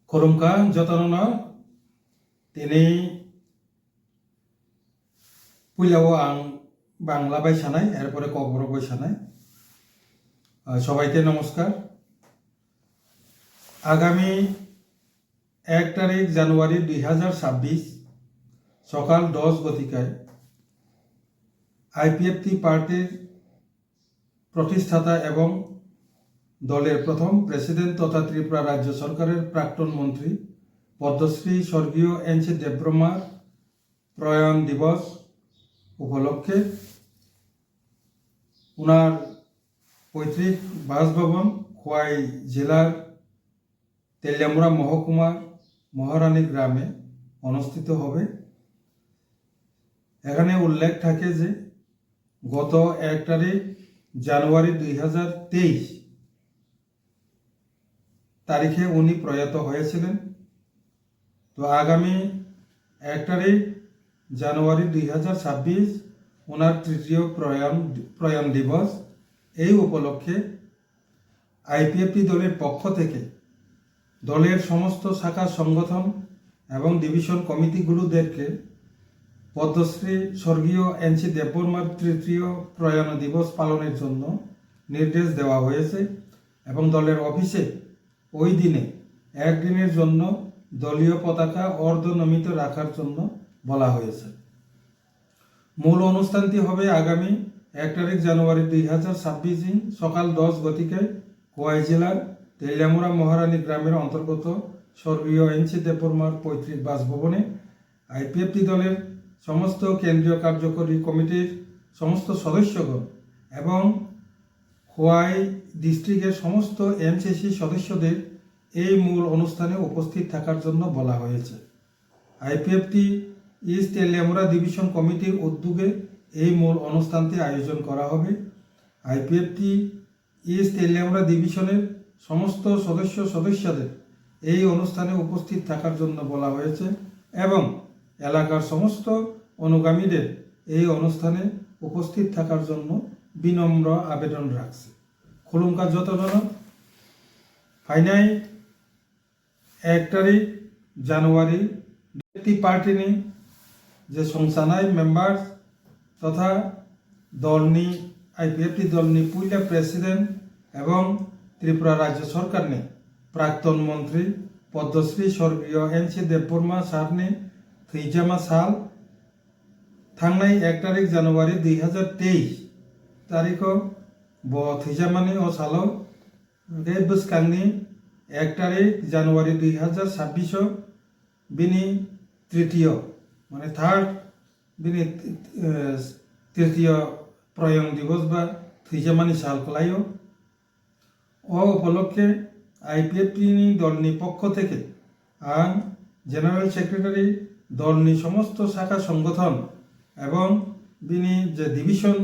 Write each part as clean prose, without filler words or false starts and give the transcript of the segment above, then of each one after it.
খরুমকা যতন তিনি পুইলাও আং বাংলা বাইসানাই এরপরে কবর বৈসানাই সবাইকে নমস্কার। আগামী 1 তারিখ জানুয়ারি 2026 সকাল 10 গতিকায় আইপিএফটি পার্টির প্রতিষ্ঠাতা এবং দলের প্রথম প্রেসিডেন্ট তথা ত্রিপুরা রাজ্য সরকারের প্রাক্তন মন্ত্রী পদ্মশ্রী স্বর্গীয় এন.সি. দেববর্মার প্রয়াণ দিবস উপলক্ষে ওনার পৈতৃক বাসভবন খোয়াই জেলার তেলিয়ামুড়া মহকুমার মহারানী গ্রামে অনুষ্ঠিত হবে। এখানে উল্লেখ থাকে যে গত 1 তারিখ জানুয়ারি 2023 তারিখে উনি প্রয়াত হয়েছিলেন। তো আগামী 1 তারিখ জানুয়ারি 2026 ওনার তৃতীয় প্রয়াণ দিবস। এই উপলক্ষে আইপিএফটি দলের পক্ষ থেকে দলের সমস্ত শাখা সংগঠন এবং ডিভিশন কমিটিগুলোদেরকে পদ্মশ্রী স্বর্গীয় এন.সি. দেববর্মার তৃতীয় প্রয়াণ দিবস পালনের জন্য নির্দেশ দেওয়া হয়েছে এবং দলের অফিসে ওই দিনে একদিনের জন্য দলীয় পতাকা অর্ধনমিত রাখার জন্য বলা হয়েছে। মূল অনুষ্ঠানটি হবে আগামী 1 তারিখ জানুয়ারি 2026 সকাল 10 গতিকায় খোয়াই জেলার তেলিয়ামুড়া মহারানী গ্রামের অন্তর্গত স্বর্গীয় এন.সি. দেববর্মার পৈতৃক বাসভবনে। আইপিএফটি দলের সমস্ত কেন্দ্রীয় কার্যকরী কমিটির সমস্ত সদস্যগণ এবং খোয়াই ডিস্ট্রিক্টের সমস্ত এমসিসি সদস্যদের এই মূল অনুষ্ঠানে উপস্থিত থাকার জন্য বলা হয়েছে। আইপিএফটি ইস্ট তেলিয়ামুড়া ডিভিশন কমিটির উদ্যোগে এই মূল অনুষ্ঠানটি আয়োজন করা হবে। আইপিএফটি ইস্ট তেলিয়ামুড়া ডিভিশনের সমস্ত সদস্যদের এই অনুষ্ঠানে উপস্থিত থাকার জন্য বলা হয়েছে এবং এলাকার সমস্ত অনুগামীদের এই অনুষ্ঠানে উপস্থিত থাকার জন্য বিনম্র আবেদন রাখছে। খুলুমকা যতজন ফাইনাই 1 তারিখ জানুয়ারি পার্টিনি যে সংসানায় মেম্বার তথা দলনি আইপিএফটি দলনি পুইলা প্রেসিডেন্ট এবং ত্রিপুরা রাজ্য সরকারনি প্রাক্তন মন্ত্রী পদ্মশ্রী স্বর্গীয় এন.সি. দেববর্মা সারনি থৈজামা সাল থাंनाय 1 তারিখ জানুয়ারি 2023 তারিখ ব থৈজামানি ও সালো गे बसकांनि 1 তারিখ জানুয়ারি 2026 बिनि तृतीय माने थार्ड बिनि तृतीय प्रयाण दिवस बा थैजामानि साल खलायो ও উপলক্ষে আইপিএফটি দলনি পক্ষ থেকে আং জেনারেল সেক্রেটারি দলনি সমস্ত শাখা সংগঠন এবং বিনি যে ডিভিশন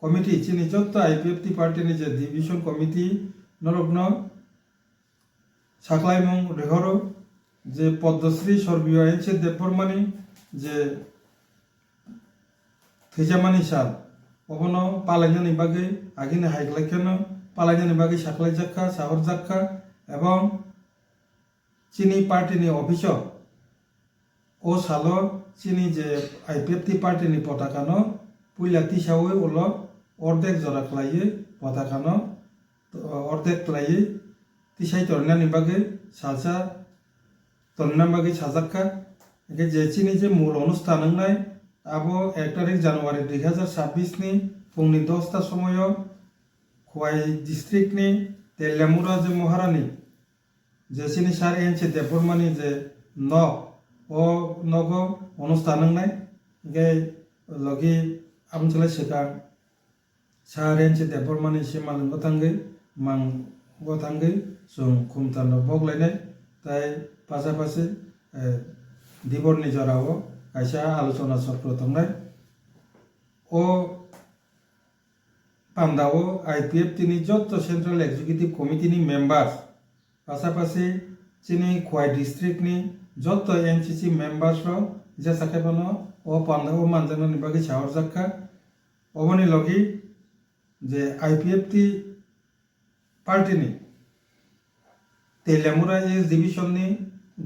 কমিটি চিনি যত আইপিএফটি পার্টিনি যে ডিভিশন কমিটি নরগ্ন সাকলাইমং রেহর যে পদ্মশ্রী স্বর্গীয় এন.সি. দেববর্মানি যে থৈজামানি সাল অবন পালাইনানি বাগে আগিনে হাইগলাইকেন পালাইনানি বাগে সাকলাই জাক্কা সাহর জাক্কা এবং চিনি পার্টিনি অফিস ও সালো চিনি যে আইপিএফটি পার্টিনি পতাকানো পুইলা তিসাওয়ে ওল অর্ধেক জরা খাইয়ে পতাকানো অর্ধেক খাইয়ে তিসাই তরনানি বাগে সালসা তরনাম বাগে সাজাক্কা যে চিনি যে মূল অনুষ্ঠান নাই আবো 1 তারিখ জানুয়ারি 2026 नि फुंनि 10টা সময় খোয়াই ডিস্ট্রিক্টনি তেলিয়ামুড়া যে মহারানী যে চিনি সার এন.সি. দেববর্মানি যে ন ও নগ অনুষ্ঠান নাই গে লগি আমচলে সেকা সার এন.সি. দেববর্মানি সিমাল গথাঙ্গে মাং গথাঙ্গে जों खुमतानो बगलायनाय তাই পাশাপাশি দিবরনি জরাও কাইসা আলোচনা চক্র থাंनाय ও পান্দাও আইপিএফটিনি যত সেন্ট্রাল এক্সিকিউটিভ কমিটিনি মেম্বার পাশাপাশি চিনি খোয়াই ডিস্ট্রিক্টনি যত এনসিসি মেম্বার্স যে সাকেবানো ও পান্দাও মানজানি বাকি সাহর জাক্কা অবনি লগি যে আইপিএফটি পার্টিনি তেলিয়ামুড়া ইস ডিভিশননি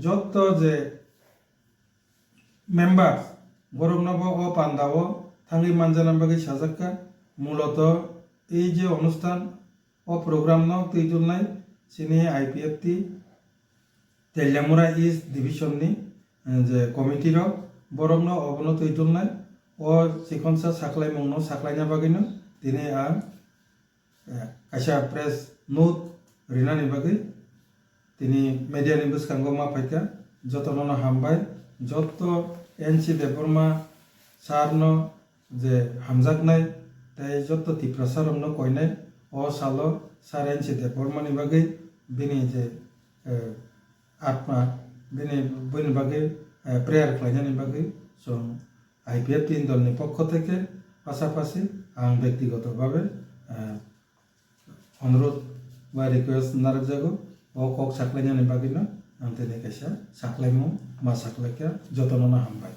যত যে মেম্বার বরং নব ও পান্দাও থাঙ্গি মানজানার বাকি সাজাক্কা মূলত এই যে অনুষ্ঠান ও প্রোগ্রাম ন তুই তুলনাই চিনি আইপিএফটি তেলিয়ামুরা ইস্ট ডিভিশননি যে কমিটির বরং ন অবন তুই তুলনাই ও চিকনসা সাকলাই মংন সাকলাইনা বাকিनो দিনে আর কাইসা প্রেস নোট রিনানি বাকি তিনি মিডিয়াनि বসखांगो माफाइका जतननो हामबाय जत एनसि देबरमा सारनो जे हामजाकनाय ताई जत तिप्रासारमनो कयनाय अ सालो सार एनसि देबरमानि बागै बिनि जे आत्मा बिनि बयनि बागै प्रेयार खालायनायनि बागै जों आईपीएफ 3 दलनि पक्ष থেকে পাশাপাশি आं ব্যক্তিগতভাবে অনুরোধ বা রিকোয়েস্ট নারজাগো ও কক সাকলাইনাनि बागैनो आं दिनै खायसा साख्लायमु मा साख्लायखा जतननो हामबाय।